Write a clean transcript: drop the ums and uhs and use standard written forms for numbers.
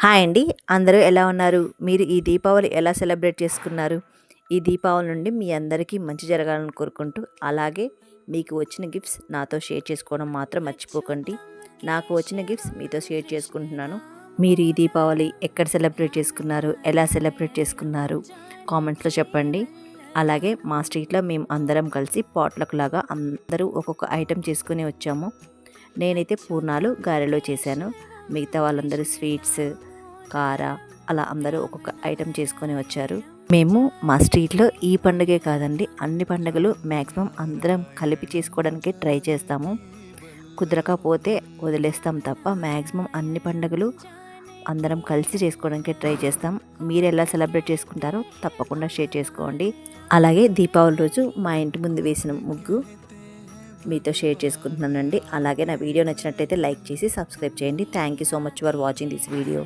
Hi అండి. అందరూ ఎలా ఉన్నారు? మీరు ఈ దీపావళి ఎలా సెలబ్రేట్ చేసుకున్నారు? ఈ దీపావళి నుండి మీ అందరికీ మంచి జరగాలని కోరుకుంటూ, అలాగే మీకు వచ్చిన గిఫ్ట్స్ నాతో షేర్ చేసుకోవడం మాత్రం మర్చిపోకండి. నాకు వచ్చిన గిఫ్ట్స్ మీతో షేర్ చేసుకుంటున్నాను. మీరు ఈ దీపావళి ఎక్కడ సెలబ్రేట్ చేసుకున్నారు? ఎలా సెలబ్రేట్ చేసుకున్నారు? కామెంట్స్‌లో చెప్పండి. అలాగే మా స్ట్రీట్‌లో మేము అందరం కలిసి పాట్‌లక్ లాగా అందరూ ఒక్కొక్క ఐటెం చేసుకొని వచ్చాము. నేనైతే పూర్ణాలు, గారెలు చేశాను. మిగతా వాళ్ళందరూ స్వీట్స్, కార అలా అందరూ ఒక్కొక్క ఐటెం చేసుకొని వచ్చారు. మేము మా స్ట్రీట్లో ఈ పండుగే కాదండి, అన్ని పండుగలు మ్యాక్సిమం అందరం కలిపి చేసుకోవడానికి ట్రై చేస్తాము. కుదరకపోతే వదిలేస్తాం తప్ప మ్యాక్సిమం అన్ని పండుగలు అందరం కలిసి చేసుకోవడానికి ట్రై చేస్తాం. మీరు ఎలా సెలబ్రేట్ చేసుకుంటారో తప్పకుండా షేర్ చేసుకోండి. అలాగే దీపావళి రోజు మా ఇంటి ముందు వేసిన ముగ్గు మీతో షేర్ చేసుకుంటున్నానండి. అలాగే నా వీడియో నచ్చినట్టయితే లైక్ చేసి సబ్స్క్రైబ్ చేయండి. Thank you so much for watching this video.